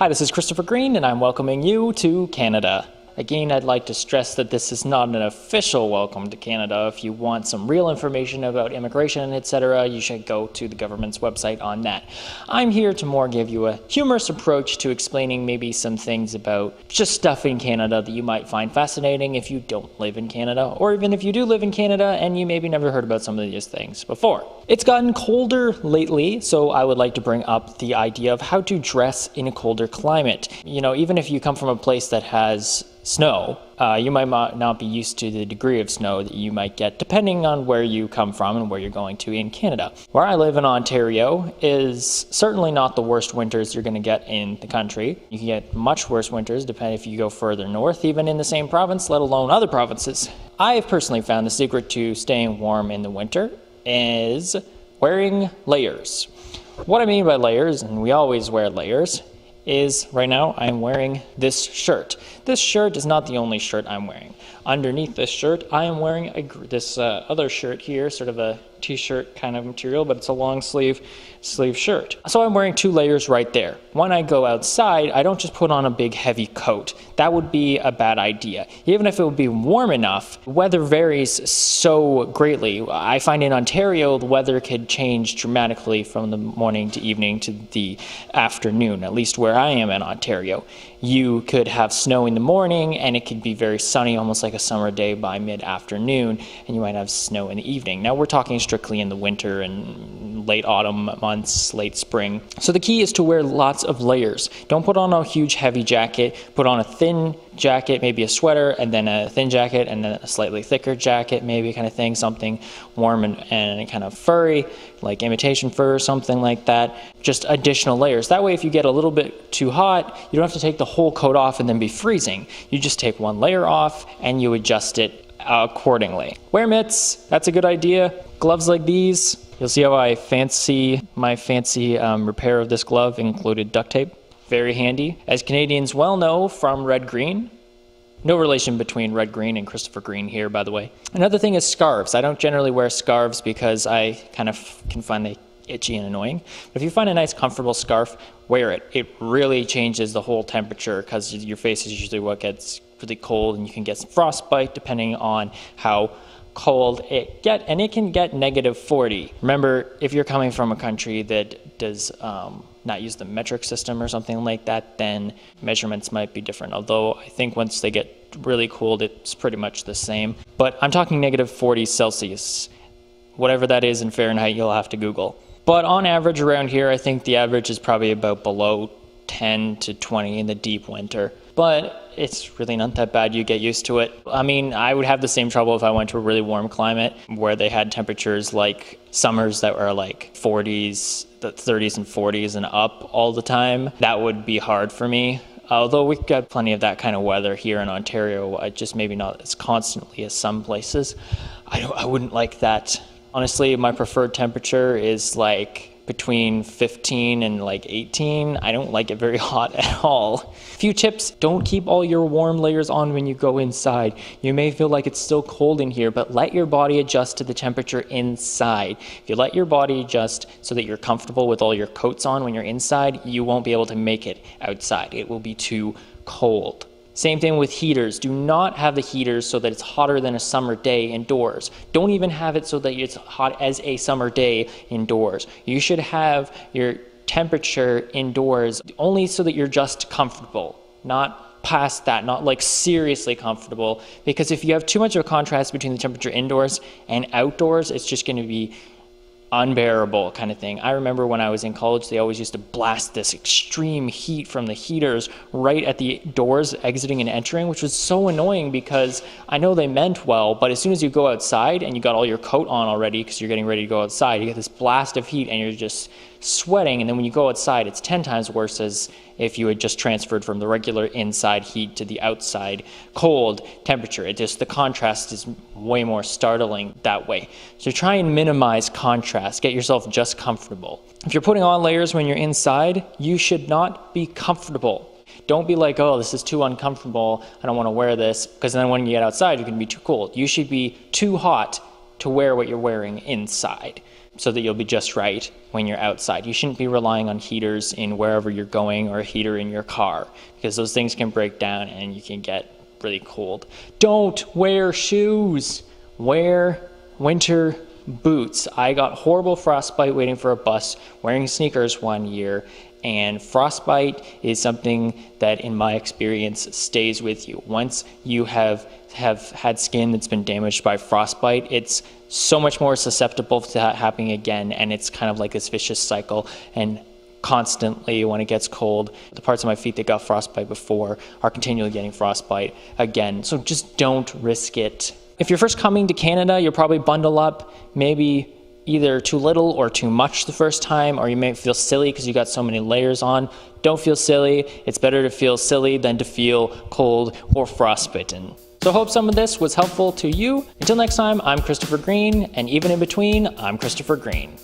Hi, this is Christopher Green, and I'm welcoming you to Canada. Again, I'd like to stress that this is not an official welcome to Canada. If you want some real information about immigration, etc., you should go to the government's website on that. I'm here to more give you a humorous approach to explaining maybe some things about just stuff in Canada that you might find fascinating if you don't live in Canada, or even if you do live in Canada and you maybe never heard about some of these things before. It's gotten colder lately, so I would like to bring up the idea of how to dress in a colder climate. Even if you come from a place that has snow, you might not be used to the degree of snow that you might get depending on where you come from and where you're going to in Canada. Where I live in Ontario is certainly not the worst winters you're going to get in the country. You can get much worse winters depending if you go further north, even in the same province, let alone other provinces. I have personally found the secret to staying warm in the winter is wearing layers. What I mean by layers, and we always wear layers, is right now I'm wearing this shirt. This shirt is not the only shirt I'm wearing. Underneath this shirt, I am wearing this other shirt here, sort of a t-shirt kind of material, but it's a long sleeve shirt. So I'm wearing two layers right there. When I go outside, I don't just put on a big heavy coat. That would be a bad idea. Even if it would be warm enough, weather varies so greatly. I find in Ontario, the weather could change dramatically from the morning to evening to the afternoon, at least where I am in Ontario. You could have snow in the morning and it could be very sunny, almost like a summer day by mid-afternoon, and you might have snow in the evening. Now we're talking strictly in the winter and late autumn months, late spring. So the key is to wear lots of layers. Don't put on a huge heavy jacket, put on a thin jacket, maybe a sweater, and then a thin jacket, and then a slightly thicker jacket, maybe kind of thing, something warm and kind of furry, like imitation fur or something like that. Just additional layers. That way, if you get a little bit too hot, you don't have to take the whole coat off and then be freezing. You just take one layer off and you adjust it accordingly. Wear mitts, that's a good idea. Gloves like these, you'll see how my fancy repair of this glove included duct tape. Very handy. As Canadians well know from Red Green, no relation between Red Green and Christopher Green here, by the way. Another thing is scarves. I don't generally wear scarves because I kind of can find they itchy and annoying. But if you find a nice comfortable scarf, wear it. It really changes the whole temperature because your face is usually what gets really cold and you can get some frostbite depending on how cold it get, and it can get -40. Remember, if you're coming from a country that does not use the metric system or something like that, then measurements might be different. Although I think once they get really cold, it's pretty much the same. But I'm talking -40 Celsius. Whatever that is in Fahrenheit, you'll have to Google. But on average around here, I think the average is probably about below 10 to 20 in the deep winter. But it's really not that bad. You get used to it. I mean, I would have the same trouble if I went to a really warm climate where they had temperatures like summers that were like 40s, the 30s and 40s and up all the time. That would be hard for me. Although we've got plenty of that kind of weather here in Ontario, just maybe not as constantly as some places. I wouldn't like that. Honestly, my preferred temperature is like between 15 and like 18. I don't like it very hot at all. Few tips: don't keep all your warm layers on when you go inside. You may feel like it's still cold in here, but let your body adjust to the temperature inside. If you let your body adjust so that you're comfortable with all your coats on when you're inside, you won't be able to make it outside. It will be too cold. Same thing with heaters. Do not have the heaters so that it's hotter than a summer day indoors. Don't even have it so that it's hot as a summer day indoors. You should have your temperature indoors only so that you're just comfortable, not past that, not like seriously comfortable. Because if you have too much of a contrast between the temperature indoors and outdoors, it's just going to be unbearable kind of thing. I remember when I was in college, they always used to blast this extreme heat from the heaters right at the doors exiting and entering, which was so annoying because I know they meant well, but as soon as you go outside and you got all your coat on already because you're getting ready to go outside, you get this blast of heat and you're just sweating, and then when you go outside, it's 10 times worse as if you had just transferred from the regular inside heat to the outside cold temperature. The contrast is way more startling that way. So try and minimize contrast. Get yourself just comfortable. If you're putting on layers when you're inside, you should not be comfortable. Don't be like, oh, this is too uncomfortable, I don't want to wear this, because then when you get outside, you can be too cold. You should be too hot to wear what you're wearing inside. so that you'll be just right when you're outside. You shouldn't be relying on heaters in wherever you're going or a heater in your car, because those things can break down and you can get really cold. Don't wear shoes. Wear winter boots. I got horrible frostbite waiting for a bus wearing sneakers one year, and frostbite is something that in my experience stays with you. Once you have had skin that's been damaged by frostbite, it's so much more susceptible to that happening again, and it's kind of like this vicious cycle. And constantly when it gets cold, the parts of my feet that got frostbite before are continually getting frostbite again. So just don't risk it. If you're first coming to Canada, you'll probably bundle up, maybe either too little or too much the first time, or you may feel silly because you got so many layers on. Don't feel silly. It's better to feel silly than to feel cold or frostbitten. So I hope some of this was helpful to you. Until next time, I'm Christopher Green, and even in between, I'm Christopher Green.